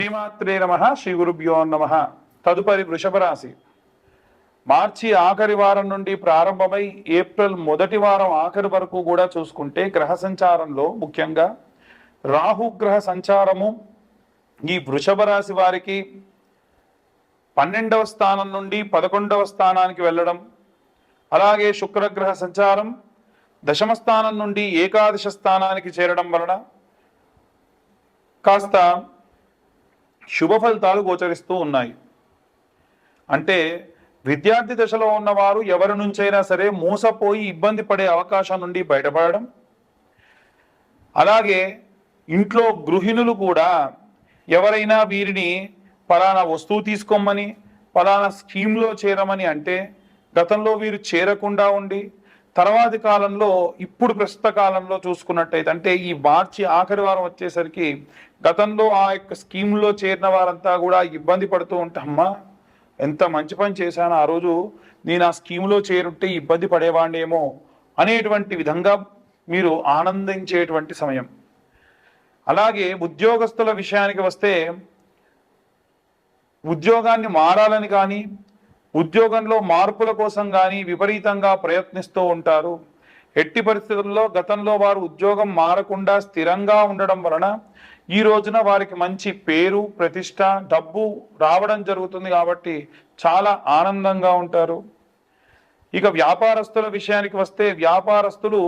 శ్రీమాత్రే నమః శ్రీ గురుభ్యో నమః. తదుపరి వృషభ రాశి. మార్చి ఆఖరి వారం నుండి ప్రారంభమై ఏప్రిల్ మొదటి వారం ఆఖరి వరకు కూడా చూసుకుంటే గ్రహ సంచారంలో ముఖ్యంగా రాహుగ్రహ సంచారము ఈ వృషభ రాశి వారికి 12వ స్థానం నుండి 11వ స్థానానికి వెళ్ళడం, అలాగే శుక్రగ్రహ సంచారం దశమ స్థానం నుండి ఏకాదశ స్థానానికి చేరడం వలన కాస్త శుభ ఫలితాలు గోచరిస్తూ ఉన్నాయి. అంటే విద్యార్థి దశలో ఉన్నవారు ఎవరి నుంచైనా సరే మోసపోయి ఇబ్బంది పడే అవకాశం నుండి బయటపడడం, అలాగే ఇంట్లో గృహిణులు కూడా ఎవరైనా వీరిని పలానా వస్తువు తీసుకోమని పలానా స్కీమ్లో చేరమని అంటే గతంలో వీరు చేరకుండా ఉండి తర్వాతి కాలంలో ఇప్పుడు ప్రస్తుత కాలంలో చూసుకున్నట్టయితే అంటే ఈ మార్చి ఆఖరి వారం వచ్చేసరికి గతంలో ఆ యొక్క స్కీమ్లో చేరిన వారంతా కూడా ఇబ్బంది పడుతూ ఉంటామ్మా, ఎంత మంచి పని చేశాను ఆ రోజు, నేను ఆ స్కీమ్లో చేరుంటే ఇబ్బంది పడేవాడినేమో అనేటువంటి విధంగా మీరు ఆనందించేటువంటి సమయం. అలాగే ఉద్యోగస్తుల విషయానికి వస్తే ఉద్యోగాన్ని మారాలని కానీ ఉద్యోగంలో మార్పుల కోసం కానీ విపరీతంగా ప్రయత్నిస్తూ ఉంటారు. ఎట్టి పరిస్థితుల్లో గతంలో వారు ఉద్యోగం మారకుండా స్థిరంగా ఉండడం వలన ఈ రోజున వారికి మంచి పేరు ప్రతిష్ట డబ్బు రావడం జరుగుతుంది కాబట్టి చాలా ఆనందంగా ఉంటారు. ఇక వ్యాపారస్తుల విషయానికి వస్తే వ్యాపారస్తులు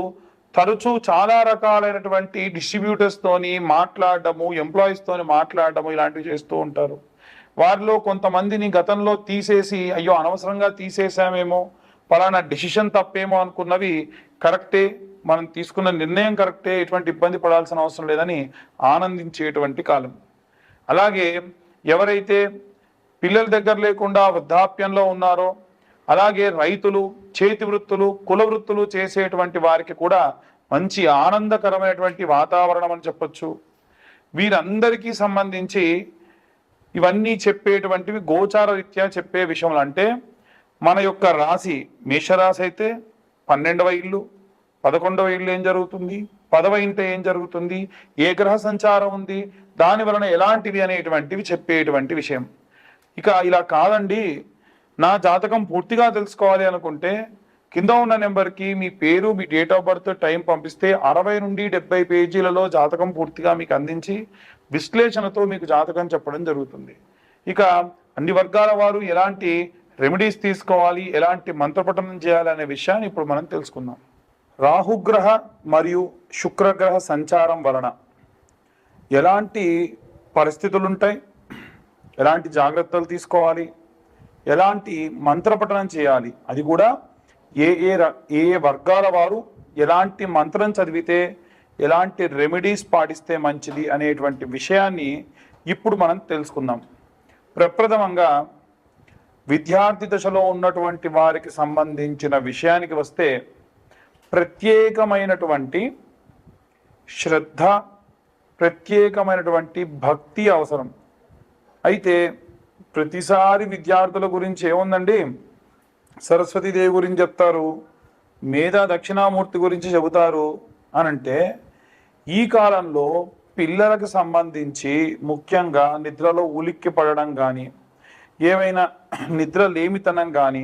తరచూ చాలా రకాలైనటువంటి డిస్ట్రిబ్యూటర్స్తోని మాట్లాడడము, ఎంప్లాయీస్తోని మాట్లాడడము ఇలాంటివి చేస్తూ ఉంటారు. వారిలో కొంతమందిని గతంలో తీసేసి అయ్యో అనవసరంగా తీసేసామేమో, పలానా డెసిషన్ తప్పేమో అనుకున్నవి కరెక్టే, మనం తీసుకున్న నిర్ణయం కరెక్టే, ఎటువంటి ఇబ్బంది పడాల్సిన అవసరం లేదని ఆనందించేటువంటి కాలం. అలాగే ఎవరైతే పిల్లల దగ్గర లేకుండా వృద్ధాప్యంలో ఉన్నారో, అలాగే రైతులు, చేతి వృత్తులు, కుల వృత్తులు చేసేటువంటి వారికి కూడా మంచి ఆనందకరమైనటువంటి వాతావరణం అని చెప్పొచ్చు. వీరందరికీ సంబంధించి ఇవన్నీ చెప్పేటువంటివి గోచార రీత్యా చెప్పే విషయంలో అంటే మన యొక్క రాశి మేషరాశి అయితే 12వ ఇల్లు, 11వ ఇల్లు ఏం జరుగుతుంది, 10వ ఇంట ఏం జరుగుతుంది, ఏ గ్రహ సంచారం ఉంది, దాని వలన ఎలాంటివి అనేటువంటివి చెప్పేటువంటి విషయం. ఇక ఇలా కాదండి, నా జాతకం పూర్తిగా తెలుసుకోవాలి అనుకుంటే కింద ఉన్న నెంబర్కి మీ పేరు, మీ డేట్ ఆఫ్ బర్త్, టైం పంపిస్తే 60 నుండి 70 పేజీలలో జాతకం పూర్తిగా మీకు అందించి విశ్లేషణతో మీకు జాతకం చెప్పడం జరుగుతుంది. ఇక అన్ని వర్గాల వారు ఎలాంటి రెమెడీస్ తీసుకోవాలి, ఎలాంటి మంత్రపఠనం చేయాలి అనే విషయాన్ని ఇప్పుడు మనం తెలుసుకుందాం. రాహుగ్రహ మరియు శుక్రగ్రహ సంచారం వలన ఎలాంటి పరిస్థితులు ఉంటాయి, ఎలాంటి జాగ్రత్తలు తీసుకోవాలి, ఎలాంటి మంత్రపఠనం చేయాలి, అది కూడా ఏ ఏ వర్గాల వారు ఎలాంటి మంత్రం చదివితే ఎలాంటి రెమెడీస్ పాటిస్తే మంచిది అనేటువంటి విషయాన్ని ఇప్పుడు మనం తెలుసుకుందాం. ప్రప్రథమంగా విద్యార్థి దశలో ఉన్నటువంటి వారికి సంబంధించిన విషయానికి వస్తే ప్రత్యేకమైనటువంటి శ్రద్ధ, ప్రత్యేకమైనటువంటి భక్తి అవసరం. అయితే ప్రతిసారి విద్యార్థుల గురించి ఏముందండి, సరస్వతీదేవి గురించి చెప్తారు, మేధా దక్షిణామూర్తి గురించి చెబుతారు అనంటే ఈ కాలంలో పిల్లలకు సంబంధించి ముఖ్యంగా నిద్రలో ఉలిక్కి పడడం కానీ, ఏమైనా నిద్ర లేమితనం కానీ,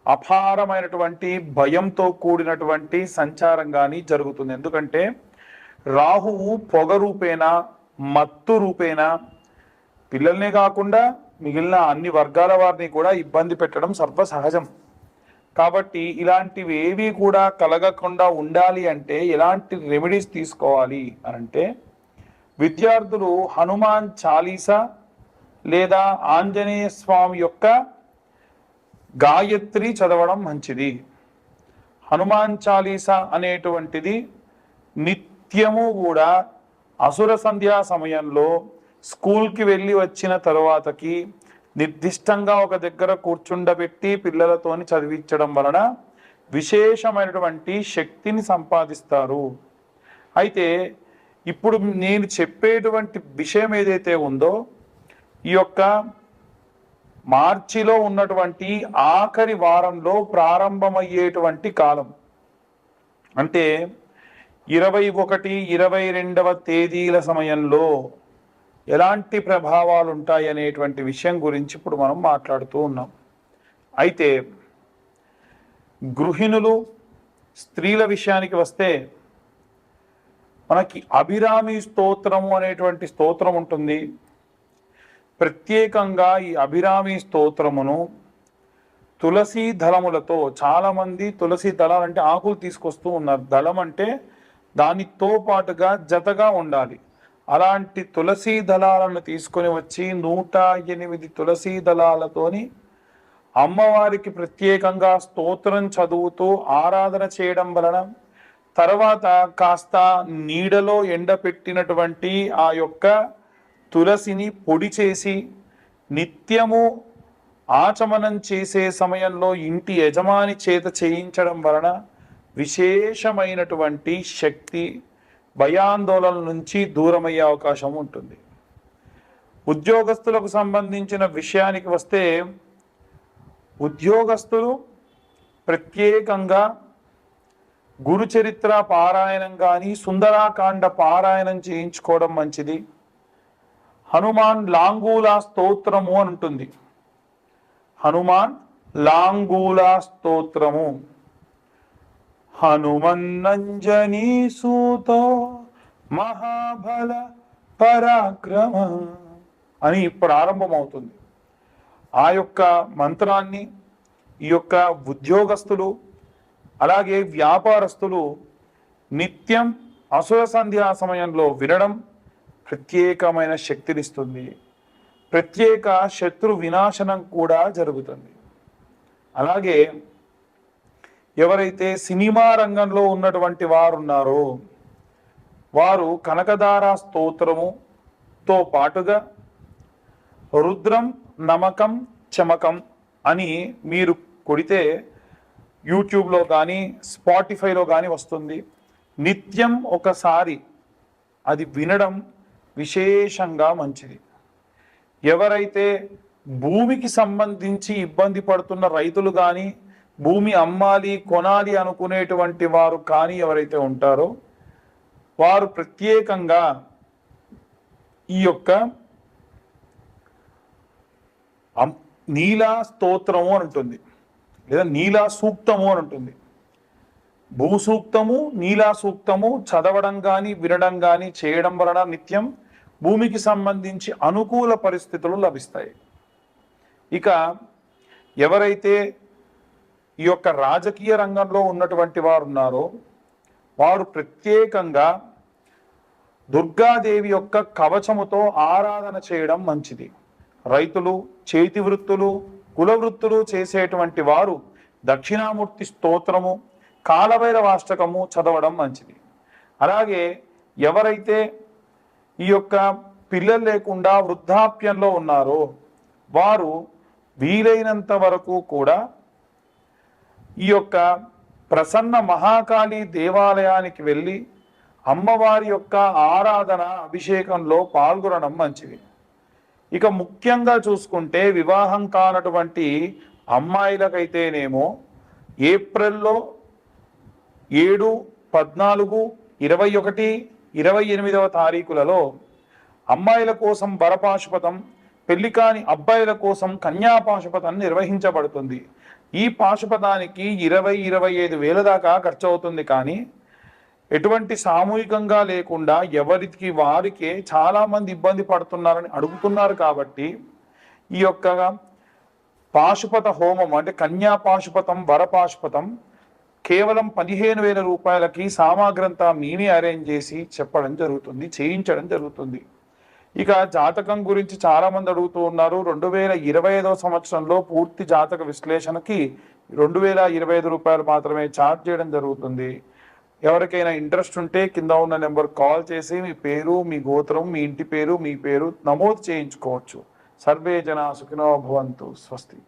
అపారమైనటువంటి భయంతో కూడినటువంటి సంచారం కానీ జరుగుతుంది. ఎందుకంటే రాహువు పొగ రూపేణ, మత్తు రూపేణ పిల్లల్నే కాకుండా మిగిలిన అన్ని వర్గాల వారిని కూడా ఇబ్బంది పెట్టడం సర్వసహజం. కాబట్టి ఇలాంటివి ఏవి కూడా కలగకుండా ఉండాలి అంటే ఎలాంటి రెమెడీస్ తీసుకోవాలి అంటే విద్యార్థులు హనుమాన్ చాలీసా లేదా ఆంజనేయ స్వామి యొక్క గాయత్రి చదవడం మంచిది. హనుమాన్ చాలీసా అనేటువంటిది నిత్యము కూడా అసుర సంధ్యా సమయంలో స్కూల్కి వెళ్ళి వచ్చిన తరువాతకి నిర్దిష్టంగా ఒక దగ్గర కూర్చుండబెట్టి పిల్లలతోని చదివించడం వలన విశేషమైనటువంటి శక్తిని సంపాదిస్తారు. అయితే ఇప్పుడు నేను చెప్పేటువంటి విషయం ఏదైతే ఉందో ఈ యొక్క మార్చిలో ఉన్నటువంటి ఆఖరి వారంలో ప్రారంభమయ్యేటువంటి కాలం అంటే 21, 22వ తేదీల సమయంలో ఎలాంటి ప్రభావాలు ఉంటాయి అనేటువంటి విషయం గురించి ఇప్పుడు మనం మాట్లాడుతూ ఉన్నాం. అయితే గృహిణులు స్త్రీల విషయానికి వస్తే మనకి అభిరామి స్తోత్రము అనేటువంటి స్తోత్రం ఉంటుంది. ప్రత్యేకంగా ఈ అభిరామి స్తోత్రమును తులసి దళములతో, చాలామంది తులసి దళాలు అంటే ఆకులు తీసుకొస్తూ ఉన్నారు. దళం అంటే దానితో పాటుగా జతగా ఉండాలి. అలాంటి తులసి దళాలను తీసుకొని వచ్చి 108 తులసి దళాలతోని అమ్మవారికి ప్రత్యేకంగా స్తోత్రం చదువుతూ ఆరాధన చేయడం వలన, తర్వాత కాస్త నీడలో ఎండపెట్టినటువంటి ఆ యొక్క తులసిని పొడి చేసి నిత్యము ఆచమనం చేసే సమయంలో ఇంటి యజమాని చేత చేయించడం వలన విశేషమైనటువంటి శక్తి, భయాందోళన నుంచి దూరమయ్యే అవకాశం ఉంటుంది. ఉద్యోగస్తులకు సంబంధించిన విషయానికి వస్తే, ఉద్యోగస్తులు ప్రత్యేకంగా గురుచరిత్ర పారాయణం కానీ సుందరాకాండ పారాయణం చేయించుకోవడం మంచిది. హనుమాన్ లాంగూలా స్తోత్రము అని ఉంటుంది. హనుమాన్ లాంగూలా స్తోత్రము, హనుమన్నంజనీ సూతో మహాబల పరాక్రమ అని ప్రారంభమవుతుంది. ఆ యొక్క మంత్రాన్ని ఈ యొక్క ఉద్యోగస్తులు అలాగే వ్యాపారస్తులు నిత్యం అసుర సంధ్యా సమయంలో వినడం ప్రత్యేకమైన శక్తినిస్తుంది. ప్రత్యేక శత్రు వినాశనం కూడా జరుగుతుంది. అలాగే ఎవరైతే సినిమా రంగంలో ఉన్నటువంటి వారు ఉన్నారో వారు కనకదార స్తోత్రముతో పాటుగా రుద్రం నమకం చమకం అని మీరు కొడితే యూట్యూబ్లో కానీ స్పాటిఫైలో కానీ వస్తుంది. నిత్యం ఒకసారి అది వినడం విశేషంగా మంచిది. ఎవరైతే భూమికి సంబంధించి ఇబ్బంది పడుతున్న రైతులు కానీ, భూమి అమ్మాలి కొనాలి అనుకునేటువంటి వారు కానీ ఎవరైతే ఉంటారో వారు ప్రత్యేకంగా ఈ యొక్క నీలా స్తోత్రము అని ఉంటుంది, లేదా నీలా సూక్తము అని ఉంటుంది. భూసూక్తము నీలా సూక్తము చదవడం కానీ వినడం కానీ చేయడం వలన నిత్యం భూమికి సంబంధించి అనుకూల పరిస్థితులు లభిస్తాయి. ఇక ఎవరైతే ఈ యొక్క రాజకీయ రంగంలో ఉన్నటువంటి వారు ఉన్నారో వారు ప్రత్యేకంగా దుర్గాదేవి యొక్క కవచముతో ఆరాధన చేయడం మంచిది. రైతులు, చేతి వృత్తులు, కుల వృత్తులు చేసేటువంటి వారు దక్షిణామూర్తి స్తోత్రము, కాలభైరవాష్టకము చదవడం మంచిది. అలాగే ఎవరైతే ఈ యొక్క పిల్లలు లేకుండా వృద్ధాప్యంలో ఉన్నారో వారు వీలైనంత వరకు కూడా ఈ యొక్క ప్రసన్న మహాకాళి దేవాలయానికి వెళ్ళి అమ్మవారి యొక్క ఆరాధన అభిషేకంలో పాల్గొనడం మంచిది. ఇక ముఖ్యంగా చూసుకుంటే వివాహం కానటువంటి అమ్మాయిలకైతేనేమో ఏప్రిల్లో 7, 14, 21, 28వ తారీఖులలో అమ్మాయిల కోసం వరపాశుపతం, పెళ్లి కాని అబ్బాయిల కోసం కన్యాపాశుపతం నిర్వహించబడుతుంది. ఈ పాశుపతానికి 20-25 వేల దాకా ఖర్చు అవుతుంది. కానీ ఎటువంటి సామూహికంగా లేకుండా ఎవరికి వారికే చాలా మంది ఇబ్బంది పడుతున్నారని అడుగుతున్నారు. కాబట్టి ఈ యొక్క పాశుపత హోమం అంటే కన్యా పాశుపతం, వరపాశుపతం కేవలం 15,000 రూపాయలకి సామాగ్రంతా మేమే అరేంజ్ చేసి చెప్పడం జరుగుతుంది, చేయించడం జరుగుతుంది. ఇక జాతకం గురించి చాలా మంది అడుగుతూ ఉన్నారు. 2025వ సంవత్సరంలో పూర్తి జాతక విశ్లేషణకి 2025 రూపాయలు మాత్రమే ఛార్జ్ చేయడం జరుగుతుంది. ఎవరికైనా ఇంట్రెస్ట్ ఉంటే కింద ఉన్న నెంబర్ కాల్ చేసి మీ పేరు, మీ గోత్రం, మీ ఇంటి పేరు, మీ పేరు నమోదు చేయించుకోవచ్చు. సర్వే జనా సుఖినో భవంతు. స్వస్తి.